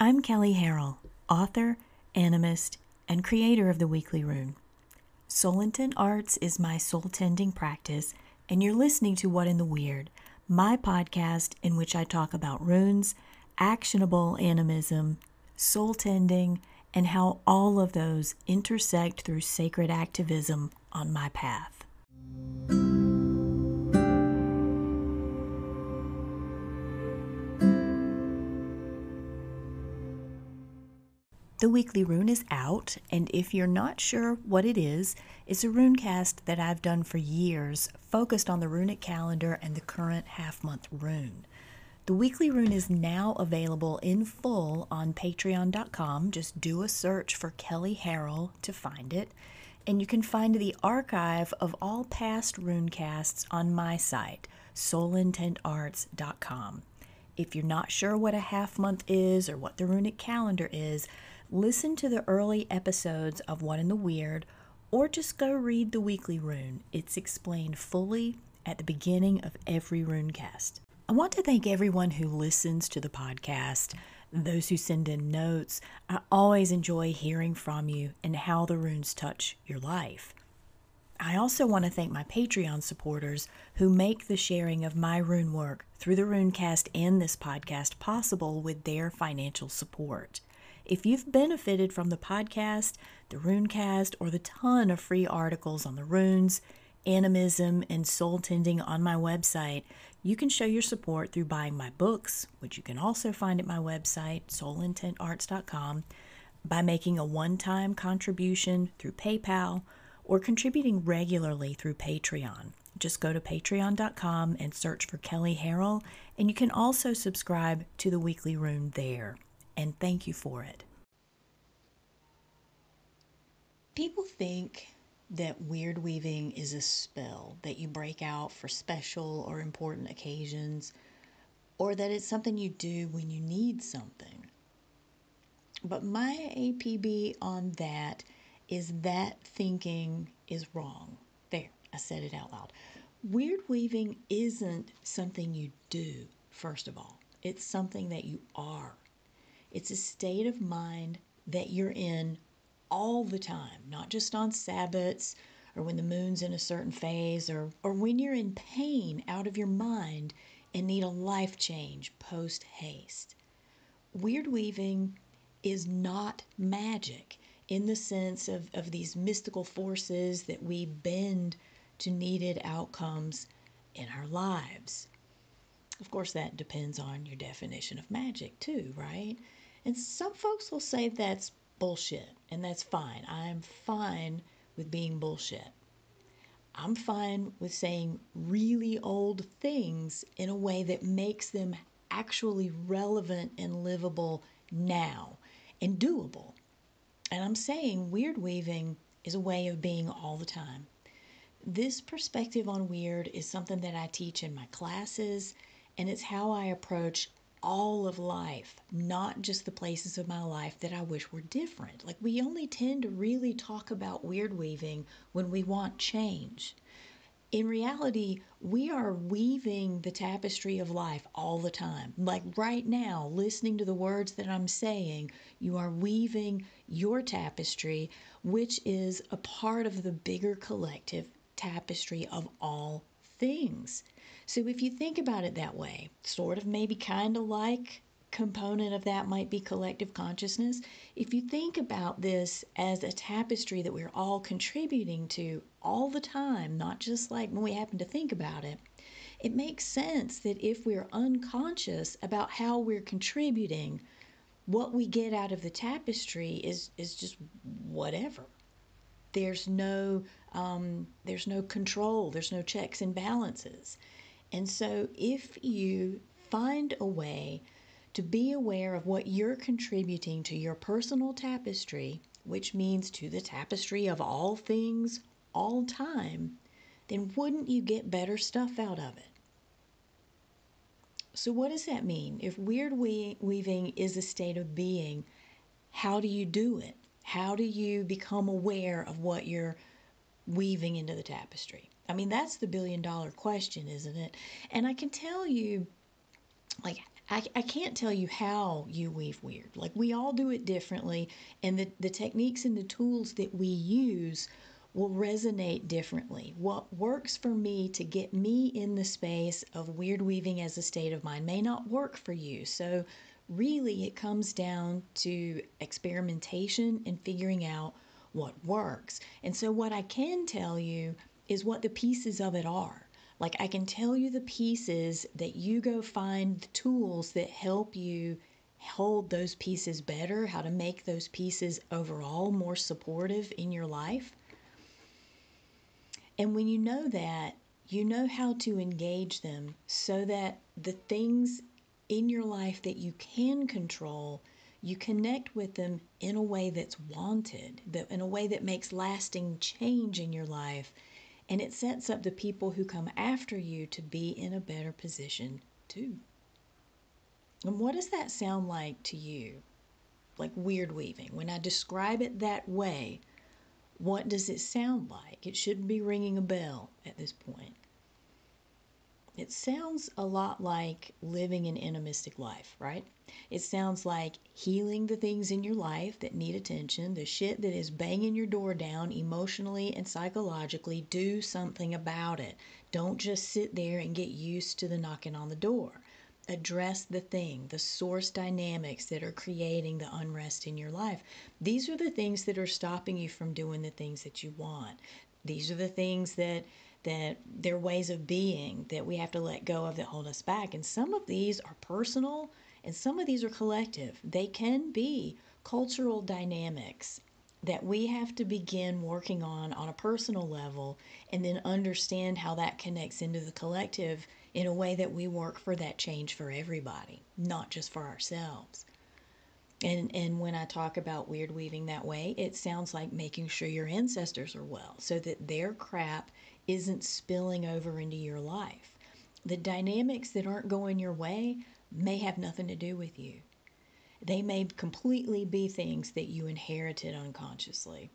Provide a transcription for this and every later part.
I'm Kelly Harrell, author, animist, and creator of the Weekly Rune. Soul Intent Arts is my soul-tending practice, and you're listening to What in the Weird, my podcast in which I talk about runes, actionable animism, soul-tending, and how all of those intersect through sacred activism on my path. The Weekly Rune is out, and if you're not sure what it is, it's a runecast that I've done for years, focused on the runic calendar and the current half-month rune. The Weekly Rune is now available in full on patreon.com. Just do a search for Kelly Harrell to find it, and you can find the archive of all past runecasts on my site, soulintentarts.com. If you're not sure what a half-month is or what the runic calendar is, listen to the early episodes of What in the Weird, or just go read the Weekly Rune. It's explained fully at the beginning of every runecast. I want to thank everyone who listens to the podcast, those who send in notes. I always enjoy hearing from you and how the runes touch your life. I also want to thank my Patreon supporters who make the sharing of my rune work through the runecast and this podcast possible with their financial support. If you've benefited from the podcast, the runecast, or the ton of free articles on the runes, animism, and soul tending on my website, you can show your support through buying my books, which you can also find at my website, soulintentarts.com, by making a one-time contribution through PayPal, or contributing regularly through Patreon. Just go to patreon.com and search for Kelly Harrell, and you can also subscribe to the Weekly Rune there. And thank you for it. People think that Wyrdweaving is a spell that you break out for special or important occasions, or that it's something you do when you need something. But my APB on that is that thinking is wrong. There, I said it out loud. Wyrdweaving isn't something you do, first of all. It's something that you are. It's a state of mind that you're in all the time, not just on Sabbats or when the moon's in a certain phase or when you're in pain out of your mind and need a life change post-haste. Wyrdweaving is not magic in the sense of these mystical forces that we bend to needed outcomes in our lives. Of course, that depends on your definition of magic too, right? And some folks will say that's bullshit, and that's fine. I'm fine with being bullshit. I'm fine with saying really old things in a way that makes them actually relevant and livable now and doable. And I'm saying Wyrdweaving is a way of being all the time. This perspective on weird is something that I teach in my classes, and it's how I approach all of life, not just the places of my life that I wish were different. Like, we only tend to really talk about Wyrdweaving when we want change. In reality, we are weaving the tapestry of life all the time. Like right now, listening to the words that I'm saying, you are weaving your tapestry, which is a part of the bigger collective tapestry of all things. So if you think about it that way, sort of maybe kind of like component of that might be collective consciousness. If you think about this as a tapestry that we're all contributing to all the time, not just like when we happen to think about it, it makes sense that if we're unconscious about how we're contributing, what we get out of the tapestry is just whatever. There's no control, there's no checks and balances. And so if you find a way to be aware of what you're contributing to your personal tapestry, which means to the tapestry of all things, all time, then wouldn't you get better stuff out of it? So what does that mean? If Wyrdweaving is a state of being, how do you do it? How do you become aware of what you're weaving into the tapestry? I mean, that's the billion-dollar question, isn't it? And I can tell you, like, I can't tell you how you weave weird. Like, we all do it differently, and the techniques and the tools that we use will resonate differently. What works for me to get me in the space of weird weaving as a state of mind may not work for you. So, really, it comes down to experimentation and figuring out what works. And so, what I can tell you is what the pieces of it are. Like, I can tell you the pieces that you go find the tools that help you hold those pieces better, how to make those pieces overall more supportive in your life. And when you know that, you know how to engage them so that the things in your life that you can control, you connect with them in a way that's wanted, that in a way that makes lasting change in your life. And it sets up the people who come after you to be in a better position too. And what does that sound like to you? Like weird weaving. When I describe it that way, what does it sound like? It shouldn't be ringing a bell at this point. It sounds a lot like living an animistic life, right? It sounds like healing the things in your life that need attention, the shit that is banging your door down emotionally and psychologically. Do something about it. Don't just sit there and get used to the knocking on the door. Address the thing, the source dynamics that are creating the unrest in your life. These are the things that are stopping you from doing the things that you want. These are the things that they're ways of being that we have to let go of that hold us back. And some of these are personal and some of these are collective. They can be cultural dynamics that we have to begin working on a personal level, and then understand how that connects into the collective in a way that we work for that change for everybody, not just for ourselves. And when I talk about weird weaving that way, it sounds like making sure your ancestors are well so that their crap isn't spilling over into your life. The dynamics that aren't going your way may have nothing to do with you. They may completely be things that you inherited unconsciously.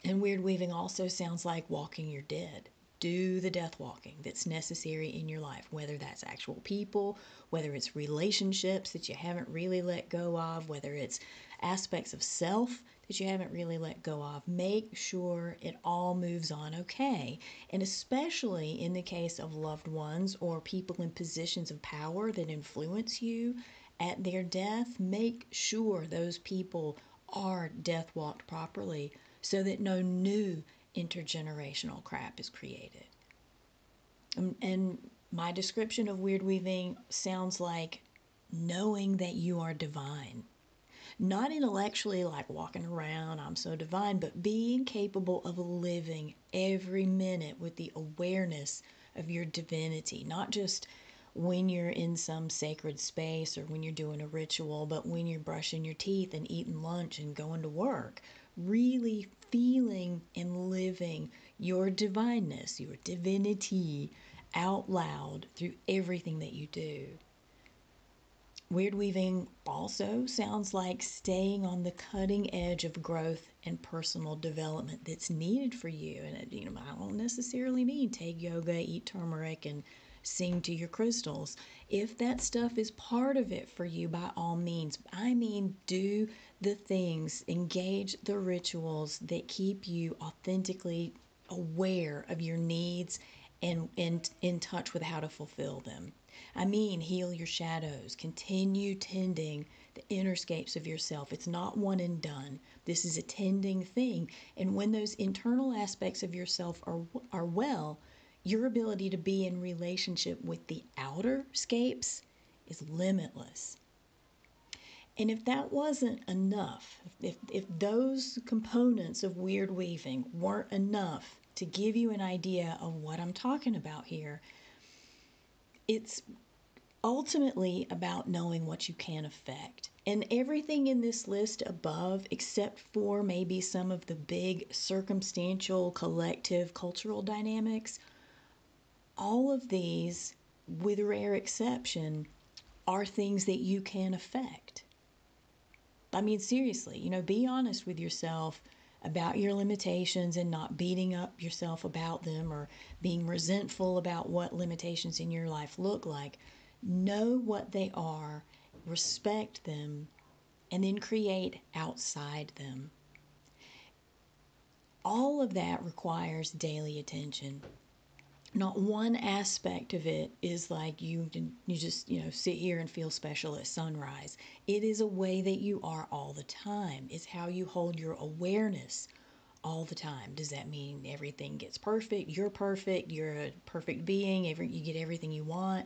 And weird weaving also sounds like walking your dead. Do the death walking that's necessary in your life, whether that's actual people, whether it's relationships that you haven't really let go of, whether it's aspects of self that you haven't really let go of. Make sure it all moves on okay. And especially in the case of loved ones or people in positions of power that influence you at their death, make sure those people are death walked properly so that no new intergenerational crap is created. And my description of weird weaving sounds like knowing that you are divine. Not intellectually, like walking around, I'm so divine, but being capable of living every minute with the awareness of your divinity. Not just when you're in some sacred space or when you're doing a ritual, but when you're brushing your teeth and eating lunch and going to work. Really feeling and living your divineness, your divinity out loud through everything that you do. Weird weaving also sounds like staying on the cutting edge of growth and personal development that's needed for you. And I don't necessarily mean take yoga, eat turmeric, and sing to your crystals. If that stuff is part of it for you, by all means. I mean, do the things, engage the rituals that keep you authentically aware of your needs and in touch with how to fulfill them. I mean, heal your shadows. Continue tending the inner scapes of yourself. It's not one and done. This is a tending thing. And when those internal aspects of yourself are well, your ability to be in relationship with the outer scapes is limitless. And if that wasn't enough, if those components of weird weaving weren't enough to give you an idea of what I'm talking about here, it's ultimately about knowing what you can affect. And everything in this list above, except for maybe some of the big circumstantial, collective, cultural dynamics, all of these, with rare exception, are things that you can affect. I mean, seriously, be honest with yourself about your limitations and not beating up yourself about them or being resentful about what limitations in your life look like. Know what they are, respect them, and then create outside them. All of that requires daily attention. Not one aspect of it is like you just sit here and feel special at sunrise. It is a way that you are all the time. It's how you hold your awareness all the time. Does that mean everything gets perfect? You're a perfect being, you get everything you want?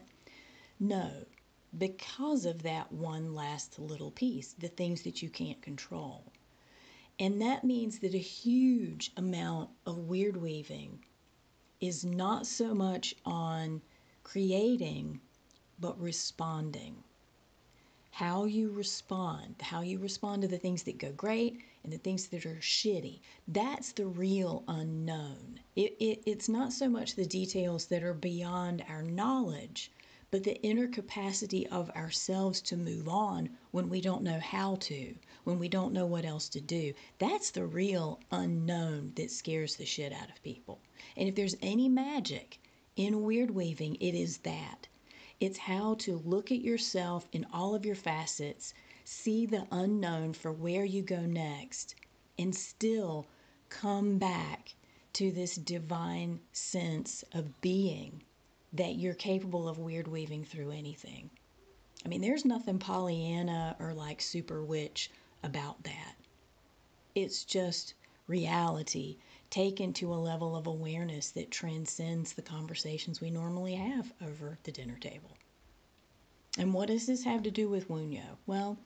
No, because of that one last little piece, the things that you can't control. And that means that a huge amount of Wyrdweaving is not so much on creating, but responding. How you respond to the things that go great and the things that are shitty. That's the real unknown. It's not so much the details that are beyond our knowledge, but the inner capacity of ourselves to move on when we don't know how to, when we don't know what else to do. That's the real unknown that scares the shit out of people. And if there's any magic in Wyrdweaving, it is that. It's how to look at yourself in all of your facets, see the unknown for where you go next, and still come back to this divine sense of being that you're capable of Wyrdweaving through anything. I mean, there's nothing Pollyanna or like super witch about that. It's just reality taken to a level of awareness that transcends the conversations we normally have over the dinner table. And what does this have to do with Wunjo? Well,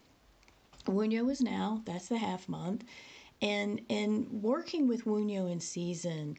Wunjo is now, that's the half month, and working with Wunjo in season,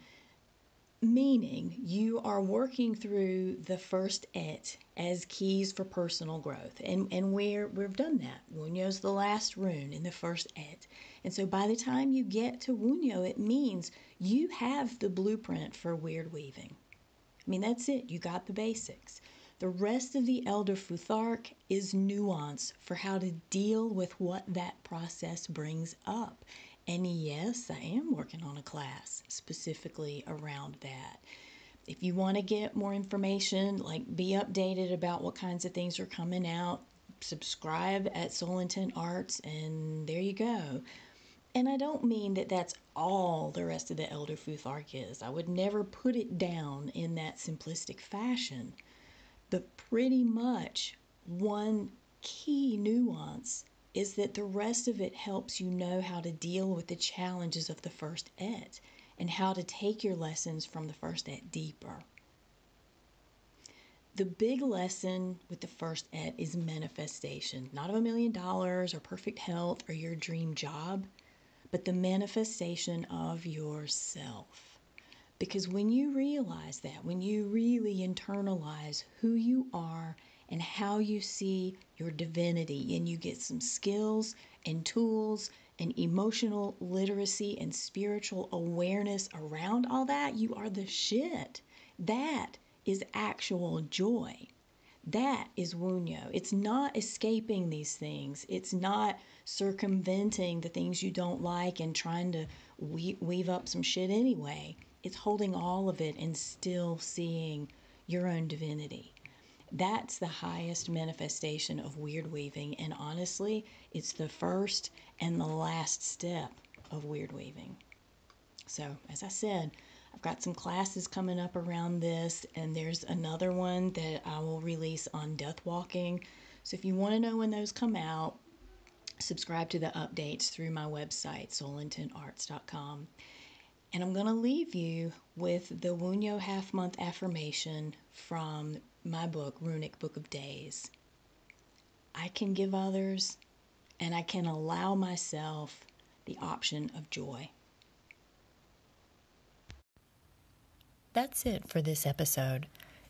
meaning you are working through the first et as keys for personal growth. And we've done that. Wunjo's the last rune in the first et. And so by the time you get to Wunjo, it means you have the blueprint for Wyrdweaving. I mean, that's it. You got the basics. The rest of the Elder Futhark is nuance for how to deal with what that process brings up. And yes, I am working on a class specifically around that. If you want to get more information, like be updated about what kinds of things are coming out, subscribe at Soul Intent Arts, and there you go. And I don't mean that that's all the rest of the Elder Futhark is. I would never put it down in that simplistic fashion. But pretty much one key nuance is that the rest of it helps you know how to deal with the challenges of the first et and how to take your lessons from the first et deeper. The big lesson with the first et is manifestation, not of $1 million or perfect health or your dream job, but the manifestation of yourself. Because when you realize that, when you really internalize who you are and how you see your divinity, and you get some skills and tools and emotional literacy and spiritual awareness around all that, you are the shit. That is actual joy. That is Wunjo. It's not escaping these things. It's not circumventing the things you don't like and trying to weave up some shit anyway. It's holding all of it and still seeing your own divinity. That's the highest manifestation of Wyrdweaving, and honestly, it's the first and the last step of Wyrdweaving. So, as I said, I've got some classes coming up around this, and there's another one that I will release on death walking. So if you want to know when those come out, subscribe to the updates through my website, soulintentarts.com. And I'm going to leave you with the Wunjo half-month affirmation from my book, Runic Book of Days. I can give others, and I can allow myself the option of joy. That's it for this episode.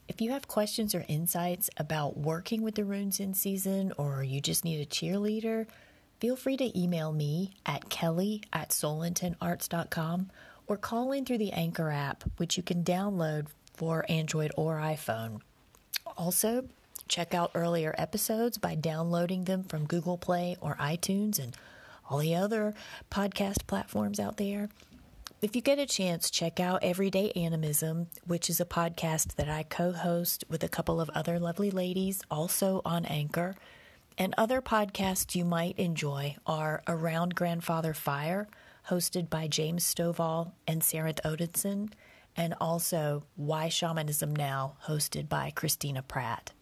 If you have questions or insights about working with the runes in season, or you just need a cheerleader, feel free to email me at kelly@soulintentarts.com or call in through the Anchor app, which you can download for Android or iPhone. Also, check out earlier episodes by downloading them from Google Play or iTunes and all the other podcast platforms out there. If you get a chance, check out Everyday Animism, which is a podcast that I co-host with a couple of other lovely ladies, also on Anchor. And other podcasts you might enjoy are Around Grandfather Fire, hosted by James Stovall and Sarah Odinson, and also Why Shamanism Now, hosted by Christina Pratt.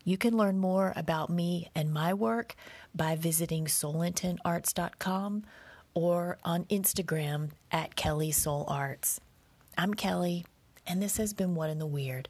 You can learn more about me and my work by visiting soulintentarts.com or on Instagram at Kelly Soul Arts. I'm Kelly, and this has been What in the Weird.